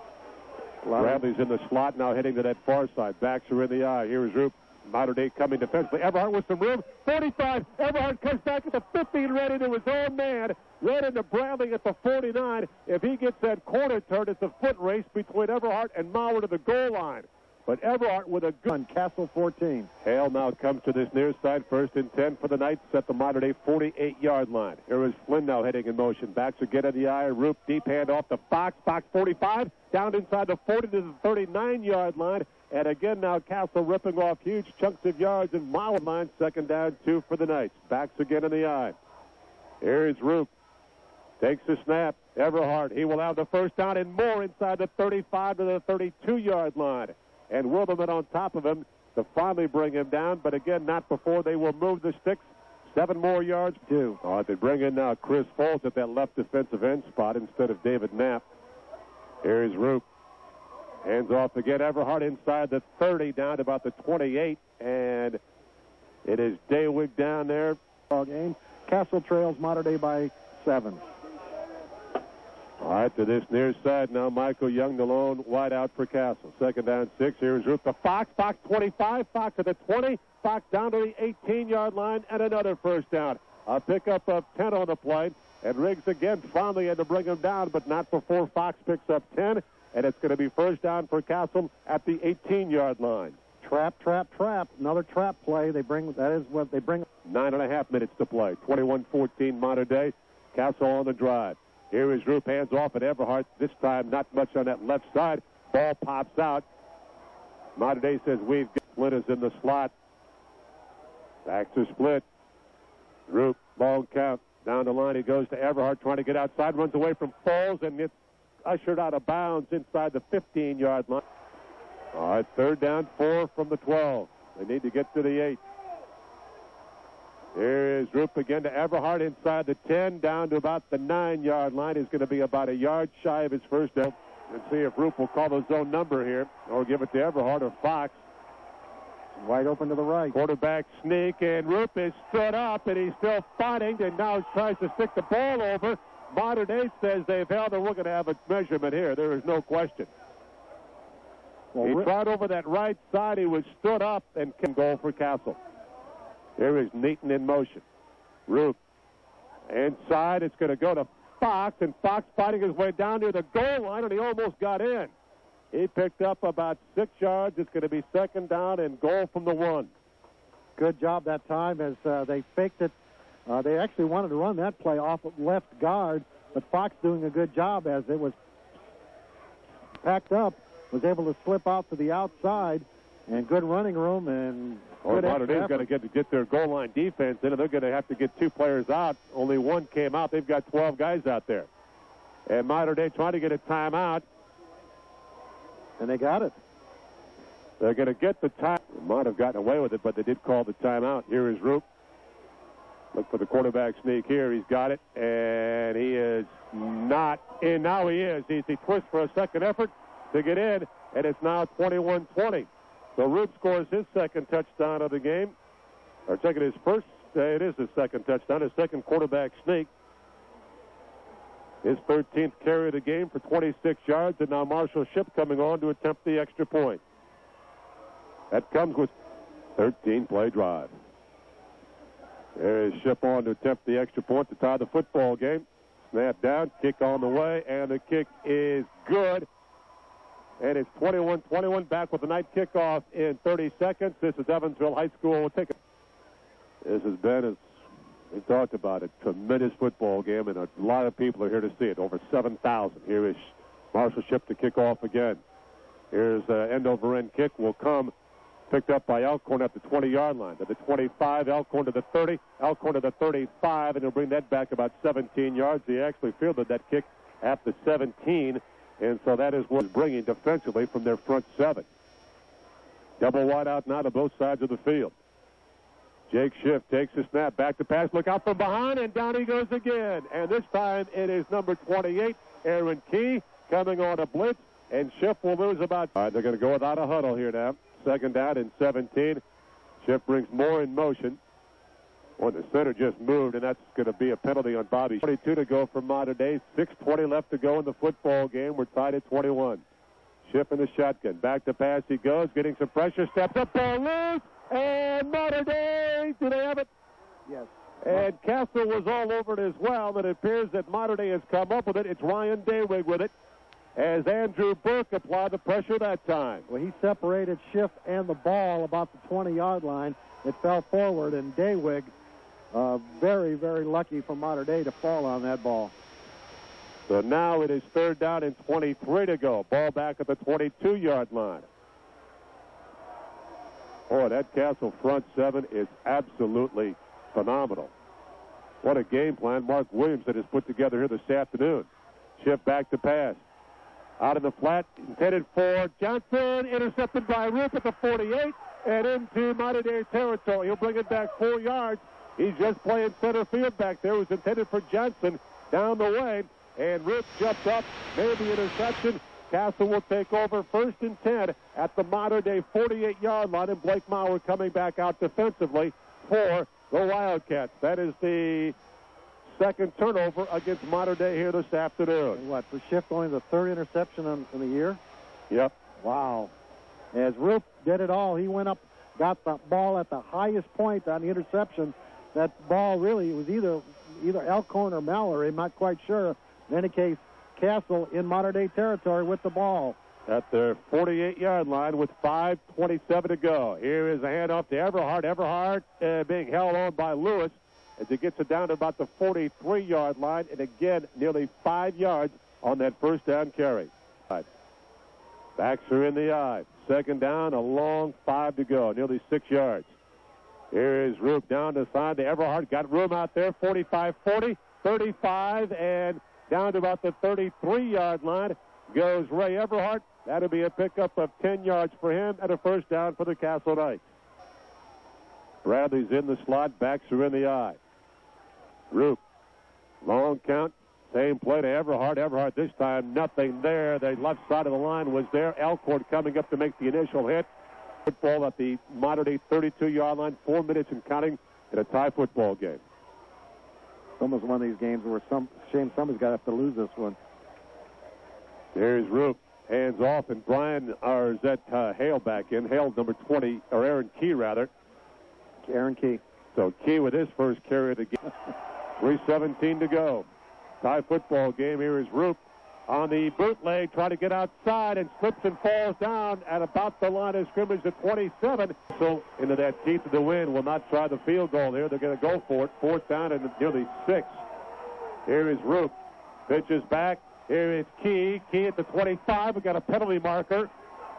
Bradley's in the slot now heading to that far side. Backs are in the eye. Here is Roop. Mater Dei coming defensively. Everhart with some room. 45. Everhart comes back at the 15, right into his own man. Right into Bradley at the 49. If he gets that corner turn, it's a foot race between Everhart and Mauer to the goal line. But Everhart with a gun. Castle 14. Hale now comes to this near side. 1st and 10 for the Knights at the Mater Dei 48-yard line. Here is Flynn now heading in motion. Backs again in the eye. Roop deep hand off the Fox. Fox 45. Down inside the 40 to the 39-yard line. And again now Castle ripping off huge chunks of yards and mile line. 2nd down 2 for the Knights. Backs again in the eye. Here is Roop. Takes the snap. Everhart. He will have the 1st down and more inside the 35 to the 32-yard line. And Wilderman on top of him to finally bring him down. But again, not before they will move the sticks. 7 more yards. 2. All right, they bring in now Chris Foles at that left defensive end spot instead of David Knapp. Here's Roop. Hands off again. Everhart inside the 30 down to about the 28. And it is Daywig down there. Game. Castle trails Mater Dei by 7. All right, to this near side now, Michael Young, the lone wide out for Castle. 2nd down 6. Here's Roop to Fox. Fox 25. Fox to the 20. Fox down to the 18-yard line and another 1st down. A pickup of 10 on the play. And Riggs again finally had to bring him down, but not before Fox picks up 10. And it's going to be 1st down for Castle at the 18-yard line. Trap. Another trap play. That is what they bring. 9.5 minutes to play. 21-14 Mater Dei. Castle on the drive. Here is Roop, hands off at Everhart. This time, not much on that left side. Ball pops out. Mater Dei says we've got Split is in the slot. Back to Split. Roop, long count. Down the line, he goes to Everhart, trying to get outside, runs away from Foles, and it's ushered out of bounds inside the 15-yard line. All right, 3rd down 4 from the 12. They need to get to the 8. Here is Roop again to Everhart inside the 10, down to about the 9-yard line. He's going to be about a yard shy of his 1st down. And see if Roop will call the zone number here or give it to Everhart or Fox. Wide open to the right. Quarterback sneak, and Roop is stood up, and he's still fighting, and now tries to stick the ball over. Mater Dei says they've held, and we're going to have a measurement here. There is no question. Well, he tried over that right side. He was stood up and can go for Castle. There is Neaton in motion. Roop. Inside, it's going to go to Fox, and Fox fighting his way down near the goal line, and he almost got in. He picked up about 6 yards. It's going to be 2nd down and goal from the 1. Good job that time as they faked it. They actually wanted to run that play off of left guard, but Fox doing a good job as it was packed up, was able to slip out to the outside, and good running room and good Mater Dei's got to get their goal line defense in, and they're going to have to get 2 players out. Only 1 came out. They've got 12 guys out there. And Mater Dei trying to get a timeout. And they got it. They're going to get the time. They might have gotten away with it, but they did call the timeout. Here is Roop. Look for the quarterback sneak here. He's got it, and he is not in. Now he is. He twists for a 2nd effort to get in, and it's now 21-20. So Roop scores his 2nd touchdown of the game. Or taking his first, it is his 2nd touchdown, his 2nd quarterback sneak. His 13th carry of the game for 26 yards, and now Marshall Shipp coming on to attempt the extra point. That comes with 13-play drive. There is Shipp on to attempt the extra point to tie the football game. Snap down, kick on the way, and the kick is good. And it's 21-21, back with the night kickoff in 30 seconds. This is Evansville High School. This has been, as we talked about, a tremendous football game, and a lot of people are here to see it. Over 7,000. Here is Marshall Shipp to kick off again. Here's end-over-end kick will come. Picked up by Elkhorn at the 20-yard line. To the 25, Elkhorn to the 30, Elkhorn to the 35, and he'll bring that back about 17 yards. He actually fielded that kick at the 17, and so that is what's bringing defensively from their front 7. Double wide out now to both sides of the field. Jake Schiff takes the snap, back to pass, look out from behind, and down he goes again. And this time it is number 28, Aaron Key, coming on a blitz, and Schiff will lose about... All right, they're going to go without a huddle here now. Second down and 17. Schiff brings more in motion. Well, the center just moved, and that's going to be a penalty on Bobby. 22 to go for Mater Dei. 6:20 left to go in the football game. We're tied at 21. Schiff in the shotgun. Back to pass he goes, getting some pressure. Steps up, ball loose, and Mater Dei, do they have it? Yes. And Castle was all over it as well. It appears that Mater Dei has come up with it. It's Ryan Daywig with it, as Andrew Burke applied the pressure that time. Well, he separated Schiff and the ball about the 20-yard line. It fell forward, and Daywig, very, very lucky for Mater Dei to fall on that ball. So now it is third down and 23 to go. Ball back at the 22-yard line. Boy, that Castle front seven is absolutely phenomenal. What a game plan Mark Williams that has put together here this afternoon. Schiff back to pass. Out in the flat, intended for Johnson, intercepted by Roop at the 48, and into Mater Dei territory. He'll bring it back 4 yards. He's just playing center field back there. It was intended for Johnson down the way, and Roop jumps up, made the interception. Castle will take over 1st and 10 at the Mater Dei 48-yard line, and Blake Maurer coming back out defensively for the Wildcats. That is the second turnover against Mater Dei here this afternoon. And what, for Schiff only the 3rd interception in the year? Yep. Wow. As Roop did it all, he went up, got the ball at the highest point on the interception. That ball really was either Elkhorn or Mallory, I'm not quite sure. In any case, Castle in Mater Dei territory with the ball. At their 48-yard line with 5:27 to go. Here is a handoff to Everhart. Everhart being held on by Lewis as he gets it down to about the 43-yard line. And again, nearly 5 yards on that first down carry. Backs are in the eye. Second down, a long 5 to go, nearly 6 yards. Here is Roop down the side to Everhart. Got room out there, 45-40, 35, and down to about the 33-yard line goes Ray Everhart. That'll be a pickup of 10 yards for him and a first down for the Castle Knights. Bradley's in the slot. Backs are in the eye. Roop. Long count. Same play to Everhart. Everhart this time nothing there. The left side of the line was there. Elkhorn coming up to make the initial hit. Football at the Mater Dei 32-yard line. 4 minutes and counting in a tie football game. It's almost one of these games where shame somebody's got to have to lose this one. There's Roop. Hands off, and Brian, or is that Hale back in? Hale, number 20, or Aaron Key, rather. Aaron Key. So Key with his first carry of the game. 3:17 to go. Tie football game. Here is Roop on the bootleg, trying to get outside, and slips and falls down at about the line of scrimmage at 27. So into that teeth of the wind, will not try the field goal here. They're going to go for it. 4th down and nearly 6. Here is Roop. Pitches back. Here is Key. Key at the 25. We got a penalty marker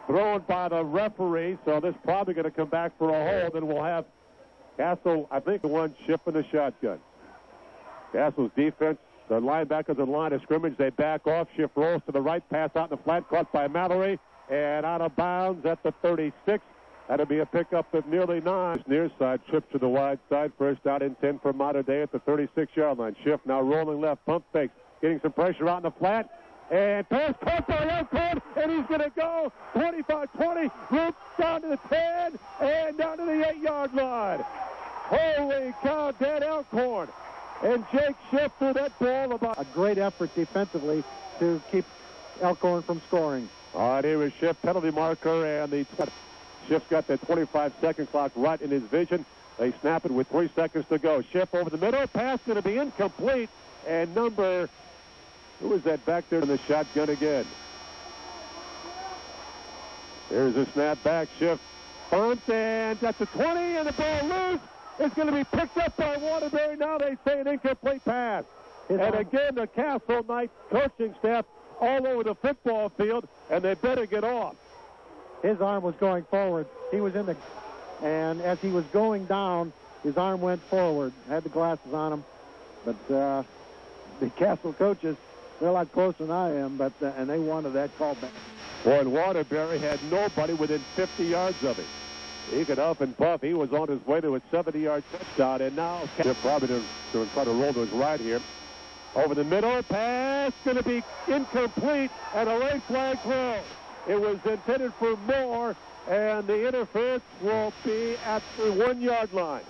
thrown by the referee, so this is probably going to come back for a hold, and we'll have Castle, I think, the one Schiff in the shotgun. Castle's defense, the linebackers in the line of scrimmage, they back off. Schiff rolls to the right, pass out in the flat, caught by Mallory, and out of bounds at the 36. That'll be a pickup of nearly 9. Near side, trip to the wide side. First down and 10 for Mater Dei at the 36-yard line. Schiff now rolling left, pump fakes. Getting some pressure out in the flat. And pass caught by Elkhorn, and he's going to go 25-20. Roop down to the 10 and down to the 8-yard line. Holy cow, Dan Elkhorn. And Jake Schiff threw that ball about. A great effort defensively to keep Elkhorn from scoring. All right, here is Schiff, penalty marker, and the Schiff's got that 25-second clock right in his vision. They snap it with 3 seconds to go. Schiff over the middle, pass going to be incomplete, and number... Who is that back there in the shotgun again? There's a snap back. Schiff bunts, and that's the 20, and the ball loose. It's going to be picked up by Waterbury. Now they say an incomplete pass. And again, the Castle Knights coaching staff all over the football field, and they better get off. His arm was going forward. He was in the... And as he was going down, his arm went forward. Had the glasses on him. But the Castle coaches... They're a lot closer than I am, but and they wanted that call back. Boy, and Waterbury had nobody within 50 yards of him. He could huff and puff. He was on his way to a 70-yard touchdown, and now they're probably going to try to roll to his right here. Over the middle, pass going to be incomplete, and a late flag throw. It was intended for more, and the interference will be at the 1-yard line.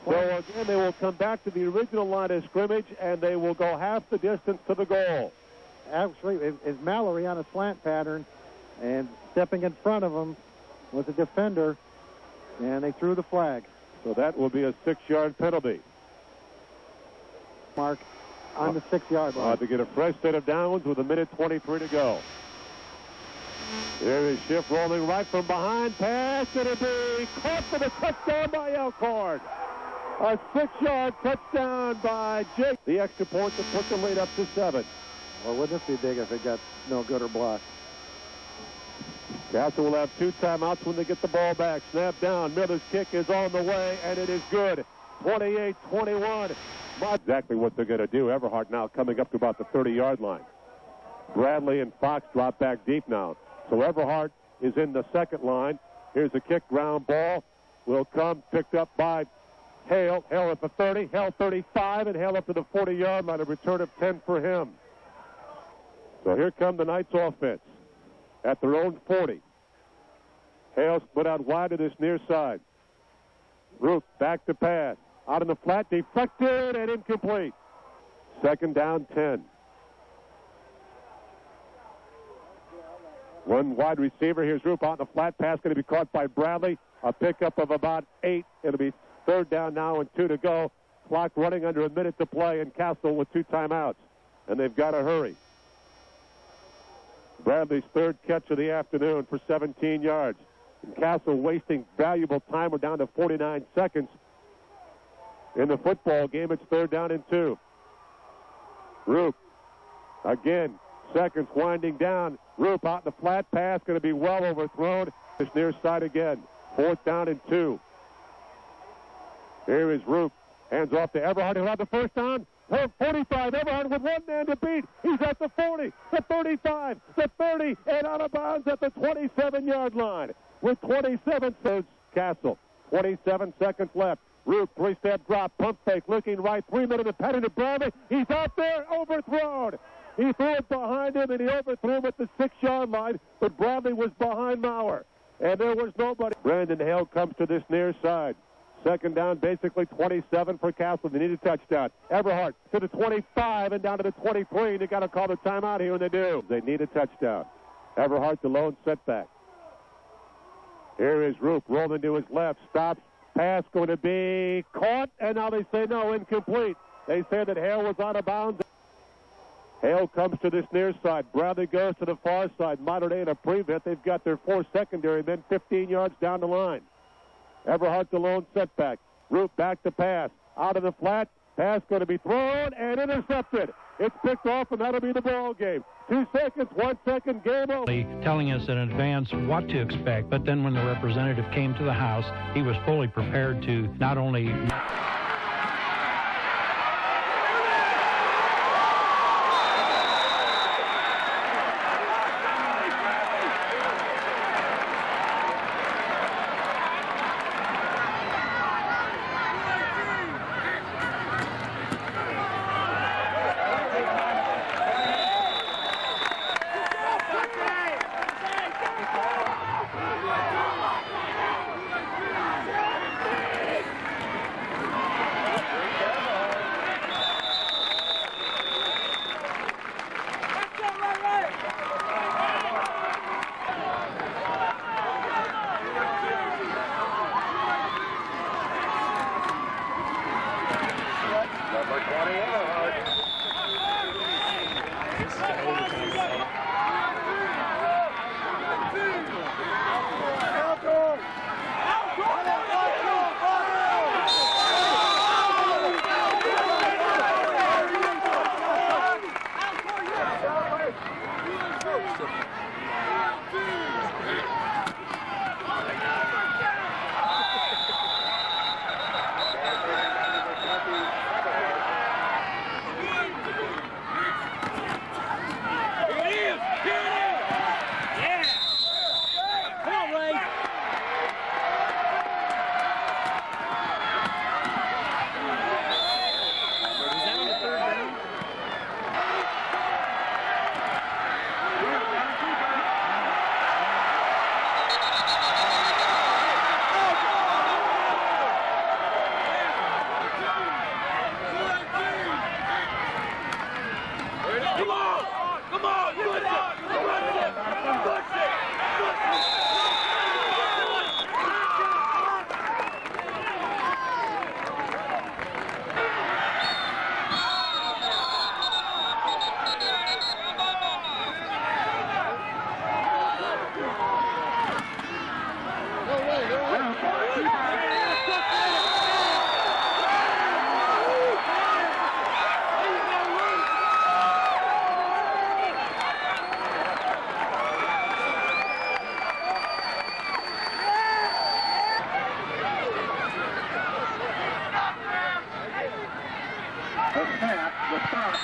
So again, they will come back to the original line of scrimmage, and they will go half the distance to the goal. Actually, is Mallory on a slant pattern, and stepping in front of him was a defender, and they threw the flag. So that will be a 6-yard penalty. Mark on the 6-yard line. To get a fresh set of downs with 1:23 to go. There is Schiff rolling right from behind. Pass going to be caught for the touchdown by Elkhorn. A 6-yard touchdown by Jake. The extra point to put the lead up to 7. Well, wouldn't this be big if it got no good or blocked? Castle will have 2 timeouts when they get the ball back. Snap down. Miller's kick is on the way, and it is good. 28-21. Exactly what they're going to do. Everhart now coming up to about the 30-yard line. Bradley and Fox drop back deep now. So Everhart is in the second line. Here's a kick, ground ball. Will come picked up by Hale. Hale at the 30, Hale 35, and Hale up to the 40-yard line. A return of 10 for him. So here come the Knights offense at their own 40. Hale split out wide to this near side. Root back to pass. Out in the flat, deflected and incomplete. Second down, 10. One wide receiver. Here's Roop out in the flat. Pass going to be caught by Bradley. A pickup of about 8. It'll be third down now and 2 to go. Clock running under a minute to play, and Castle with 2 timeouts. And they've got to hurry. Bradley's third catch of the afternoon for 17 yards. And Castle wasting valuable time. We're down to 49 seconds. In the football game, it's third down and 2. Roop, again, seconds winding down. Roop out in the flat, pass going to be well overthrown. This near side again. Fourth down and 2. Here is Roop. Hands off to Everhart. He'll have the first down. 45. Everhart with one man to beat. He's at the 40, the 35, the 30, and out of bounds at the 27-yard line. With 27 seconds, Castle. 27 seconds left. Roop, 3-step drop, pump fake, looking right, 3-minute penalty to Bradley. He's out there, overthrown. He threw it behind him, and he overthrew him at the 6-yard line, but Bradley was behind Maurer, and there was nobody. Brandon Hale comes to this near side. Second down, basically 27 for Castle. They need a touchdown. Everhart to the 25 and down to the 23. They got to call the timeout here, and they do. They need a touchdown. Everhart, the lone setback. Here is Roop rolling to his left, stops. Pass going to be caught, and now they say no, incomplete. They say that Hale was out of bounds. Hale comes to this near side. Bradley goes to the far side. Mater Dei in a prevent. They've got their 4 secondary men 15 yards down the line. Everhart the lone setback. Root back to pass. Out of the flat. Pass going to be thrown and intercepted. It's picked off, and that'll be the ball game. 2 seconds, 1 second, game over. Telling us in advance what to expect, but then when the representative came to the House, he was fully prepared to not only...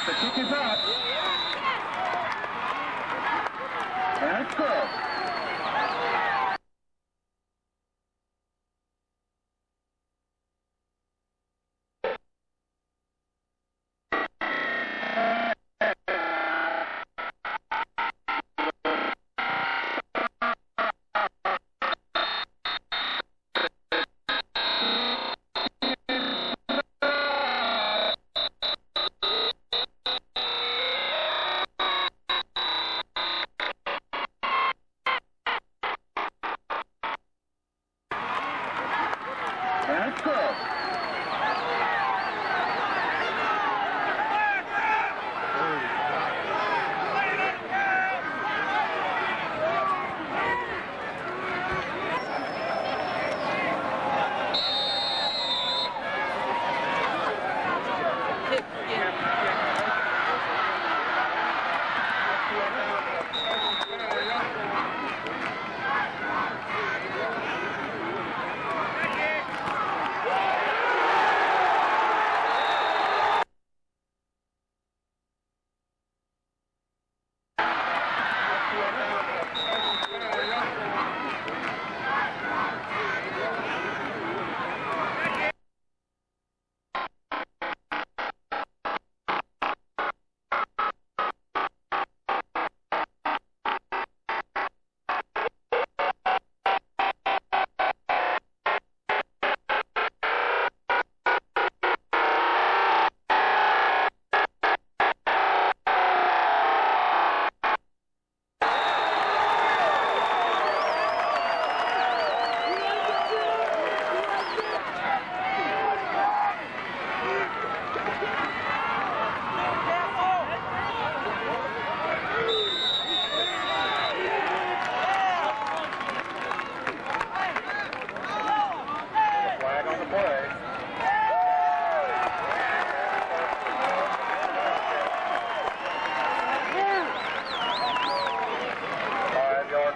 The kick is up. And it's good. That's good.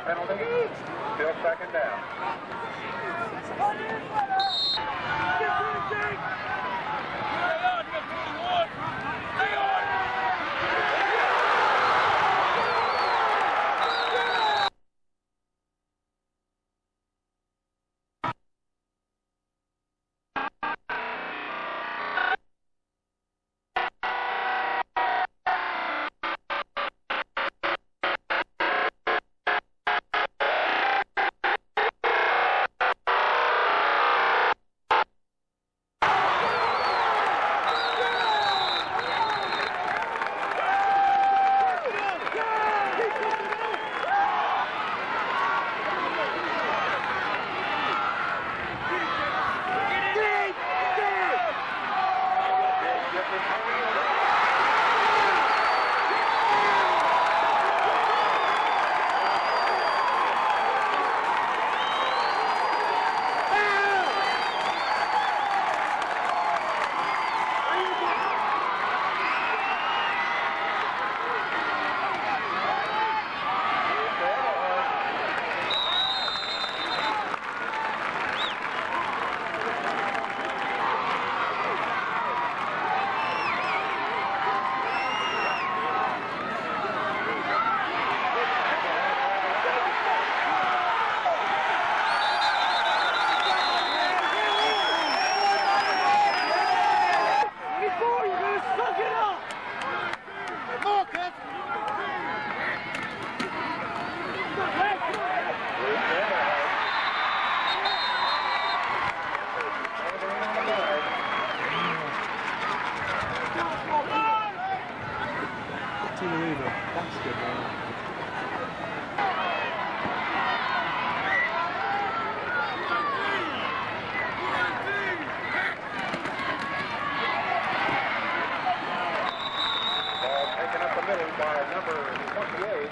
Penalty, still second down. to Louisville. That's good, man. By number 28.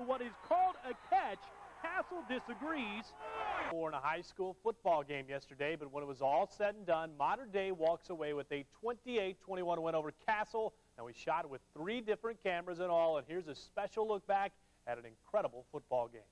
what is called a catch. Castle disagrees. In a high school football game yesterday, but when it was all said and done, Mater Dei walks away with a 28-21 win over Castle. And we shot it with 3 different cameras in all, and here's a special look back at an incredible football game.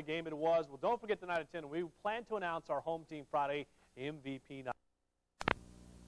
what a game it was. Well, don't forget tonight at 10, we plan to announce our home team Friday MVP night.